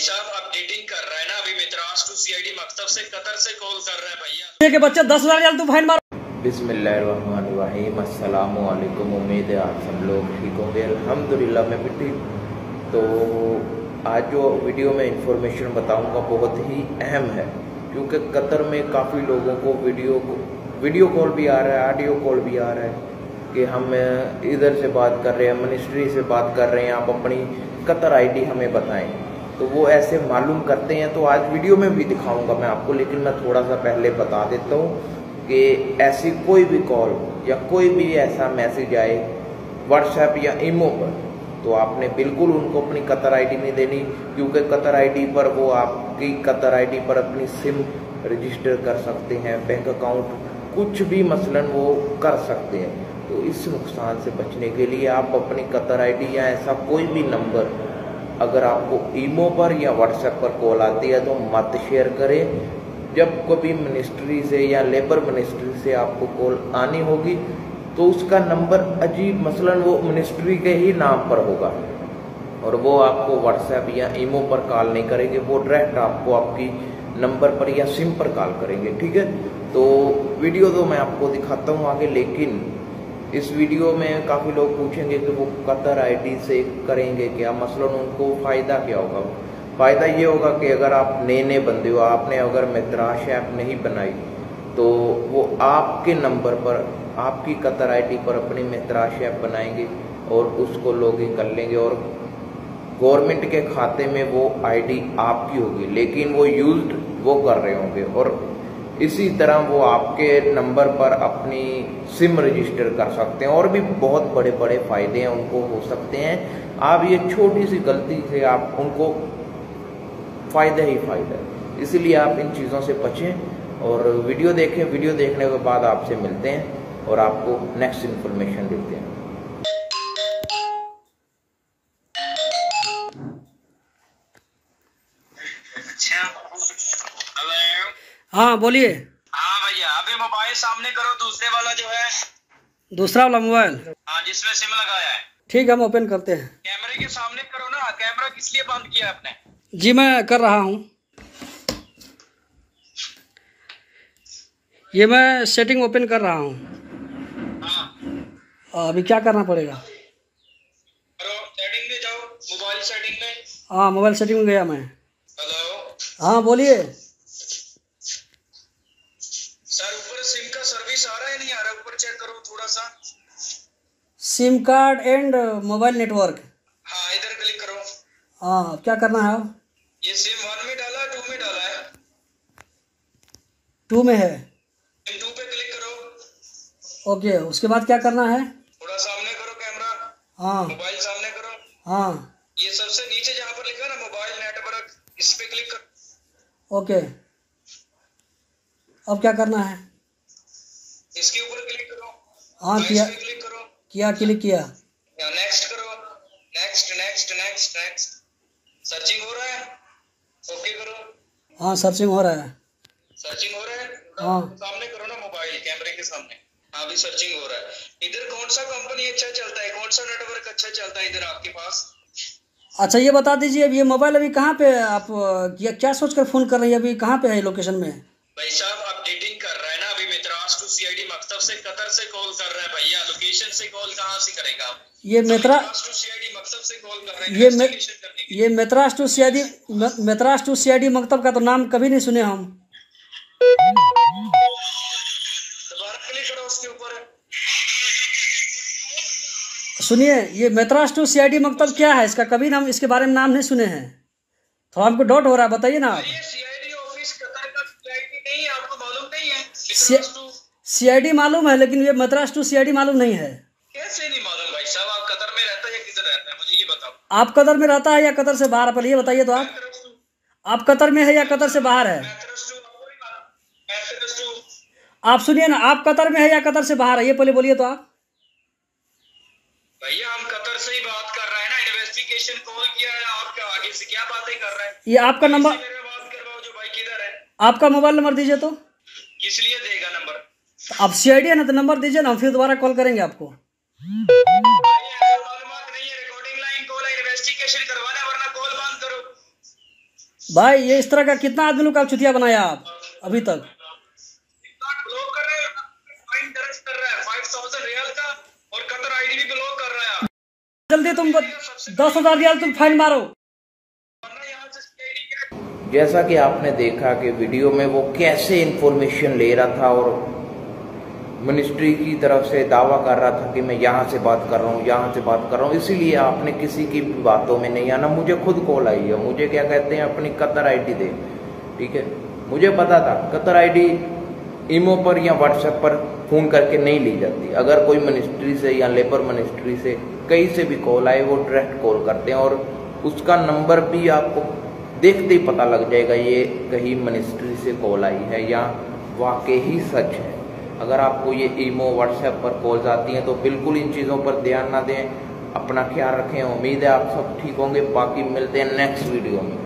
साहब अपडेटिंग कर रहा है ना, अभी मित्रास टू सीआईडी मकतब से कतर से कॉल कर रहा है भैया। के बच्चे 10,000 रियाल तू फाइन मार। बिस्मिल्लाहिर्रहमानिर्रहीम, अस्सलाम वालेकुम। उम्मीद है आप सब लोग ठीक होंगे। अल्हम्दुलिल्लाह मैं भी ठीक। तो आज जो वीडियो में इंफॉर्मेशन बताऊंगा बहुत ही अहम है, क्योंकि कतर में काफ़ी लोगों को वीडियो कॉल भी आ रहा है, ऑडियो कॉल भी आ रहा है कि हम इधर से बात कर रहे हैं, मिनिस्ट्री से बात कर रहे हैं, आप अपनी कतर आईडी हमें बताएं। तो वो ऐसे मालूम करते हैं। तो आज वीडियो में भी दिखाऊंगा मैं आपको, लेकिन मैं थोड़ा सा पहले बता देता हूँ कि ऐसी कोई भी कॉल या कोई भी ऐसा मैसेज आए व्हाट्सएप या ईमो पर, तो आपने बिल्कुल उनको अपनी कतर आईडी नहीं देनी, क्योंकि कतर आईडी पर वो आपकी कतर आईडी पर अपनी सिम रजिस्टर कर सकते हैं, बैंक अकाउंट कुछ भी मसलन वो कर सकते हैं। तो इस नुकसान से बचने के लिए आप अपनी कतर आईडी या ऐसा कोई भी नंबर अगर आपको ईमो पर या व्हाट्सएप पर कॉल आती है तो मत शेयर करें। जब कभी मिनिस्ट्री से या लेबर मिनिस्ट्री से आपको कॉल आनी होगी तो उसका नंबर अजीब मसलन वो मिनिस्ट्री के ही नाम पर होगा और वो आपको व्हाट्सएप या ईमो पर कॉल नहीं करेंगे, वो डायरेक्ट आपको आपकी नंबर पर या सिम पर कॉल करेंगे। ठीक है, तो वीडियो तो मैं आपको दिखाता हूँ आगे, लेकिन इस वीडियो में काफ़ी लोग पूछेंगे कि वो कतर आईडी से करेंगे क्या, मसलन उनको फ़ायदा क्या होगा। फ़ायदा ये होगा कि अगर आप नए बंदे हो, आपने अगर मित्राश ऐप नहीं बनाई, तो वो आपके नंबर पर आपकी कतर आईडी पर अपनी मित्राश ऐप बनाएंगे और उसको लॉगिन कर लेंगे और गवर्नमेंट के खाते में वो आईडी आपकी होगी, लेकिन वो यूज्ड वो कर रहे होंगे और इसी तरह वो आपके नंबर पर अपनी सिम रजिस्टर कर सकते हैं और भी बहुत बड़े बड़े फायदे हैं उनको हो सकते हैं। आप ये छोटी सी गलती से आप उनको फायदा ही फायदा है, इसलिए आप इन चीज़ों से बचें और वीडियो देखें। वीडियो देखने के बाद आपसे मिलते हैं और आपको नेक्स्ट इन्फॉर्मेशन देते हैं। हाँ बोलिए। हाँ भैया, अभी मोबाइल सामने करो, दूसरे वाला जो है, दूसरा वाला मोबाइल, हाँ जिसमें सिम लगाया है। ठीक है, हम ओपन करते हैं। कैमरे के सामने करो ना। कैमरा किस लिए बंद किया आपने? जी मैं कर रहा हूँ, ये मैं सेटिंग ओपन कर रहा हूँ। हाँ अभी क्या करना पड़ेगा? करो, सेटिंग में जाओ, मोबाइल सेटिंग में। हाँ मोबाइल सेटिंग में गया मैं। हेलो, हाँ बोलिए। सर ऊपर सिम का सर्विस आ रहा है नहीं आ रहा, ऊपर चेक करो थोड़ा सा। SIM card and mobile network, हाँ इधर क्लिक करो। हाँ क्या करना है अब? ये सिम 1 में डाला, 2 में डाला है? 2 में है। सिम 2 पे क्लिक करो। ओके, उसके बाद क्या करना है? थोड़ा सामने करो कैमरा, हाँ मोबाइल सामने करो। हाँ ये सबसे नीचे जहाँ पर लिखा है ना मोबाइल नेटवर्क, इस पे क्लिक करो। ओके, अब क्या करना है? इसके ऊपर क्लिक करो। हाँ किया, क्लिक करो। क्लिक किया। नेक्स्ट करो, next next next next. Searching हो रहा है, ओके करो। हाँ सर्चिंग हो रहा है। सर्चिंग हो रहा है, हाँ सामने करो ना मोबाइल कैमरे के सामने। हाँ अभी सर्चिंग हो रहा है। इधर कौन सा कंपनी अच्छा चलता है, कौन सा नेटवर्क अच्छा चलता है इधर आपके पास? अच्छा ये बता दीजिए, अब ये मोबाइल अभी कहाँ पे आप क्या सोच कर फ़ोन कर रही है, अभी कहाँ पे है लोकेशन में? भाई साहब अपडेटिंग कर रहा है ना, अभी मित्रास टू सीआईडी मकतब से कतर से कॉल कर रहा है भैया। लोकेशन से कॉल कहाँ से करेगा आप? ये मित्रास टू सीआईडी मकतब से कॉल कर रहा है ये मित्रास टू सीआईडी मकतब का तो नाम कभी नहीं सुने हम। दोबारा क्लिक करो उसके ऊपर। सुनिए, ये मित्रास टू सीआईडी मकतब क्या है, इसका कभी हम इसके बारे में नाम नहीं सुने हैं, थोड़ा हमको डाउट हो रहा है, बताइए ना आप। सीआईडी ऑफिस कतर का सीआईडी नहीं है, आपको मालूम नहीं है? सीआईडी मालूम है, लेकिन ये मद्रास टू सीआईडी मालूम नहीं है। कैसे नहीं मालूम भाई साहब? आप कतर में रहता है या किधर रहता है, मुझे ये बताओ। आप कतर में रहता है या कतर से बाहर है, पहले ये बताइए तो। आप कतर में है या कतर से बाहर है? आप सुनिए ना, आप कतर में है या कतर से बाहर है, ये पहले बोलिए तो आप। भैया हम कतर से ही बात कर रहे हैं ना, इन्वेस्टिगेशन कॉल किया है, आप क्या आगे से क्या बातें कर रहे हैं? ये आपका नंबर, बात करवाओ जो भाई किधर है। आपका मोबाइल नंबर दीजिए तो। किस लिए देगा नंबर? अब सीआईडी है ना, तो नंबर दीजिए ना, हम फिर दोबारा कॉल करेंगे आपको। मालूमात नहीं है, रिकॉर्डिंग लाइन कॉल है, इन्वेस्टिगेशन करवाना, वरना कॉल बंद करो। भाई ये इस तरह का कितना आदमी का चुतिया बनाया आप अभी तक? ब्लॉक कर रहे हैं, फाइन दर्ज कर रहा है 5000 रियाल का, और कतर आईडी भी ब्लॉक कर रहा है। जल्दी तुम 10,000 रियाल तुम फाइन मारो। जैसा कि आपने देखा कि वीडियो में वो कैसे इंफॉर्मेशन ले रहा था और मिनिस्ट्री की तरफ से दावा कर रहा था कि मैं यहाँ से बात कर रहा हूँ, यहाँ से बात कर रहा हूँ। इसीलिए आपने किसी की बातों में नहीं आना। मुझे खुद कॉल आई है, मुझे क्या कहते हैं अपनी कतर आईडी दे, ठीक है। मुझे पता था कतर आईडी ईमो पर या व्हाट्सएप पर फ़ोन करके नहीं ली जाती। अगर कोई मिनिस्ट्री से या लेबर मिनिस्ट्री से कहीं से भी कॉल आए वो डायरेक्ट कॉल करते हैं, और उसका नंबर भी आपको देखते ही पता लग जाएगा ये कहीं मिनिस्ट्री से कॉल आई है या वाकई ही सच है। अगर आपको ये ईमो व्हाट्सएप पर कॉल्स आती हैं तो बिल्कुल इन चीज़ों पर ध्यान ना दें। अपना ख्याल रखें। उम्मीद है आप सब ठीक होंगे। बाकी मिलते हैं नेक्स्ट वीडियो में।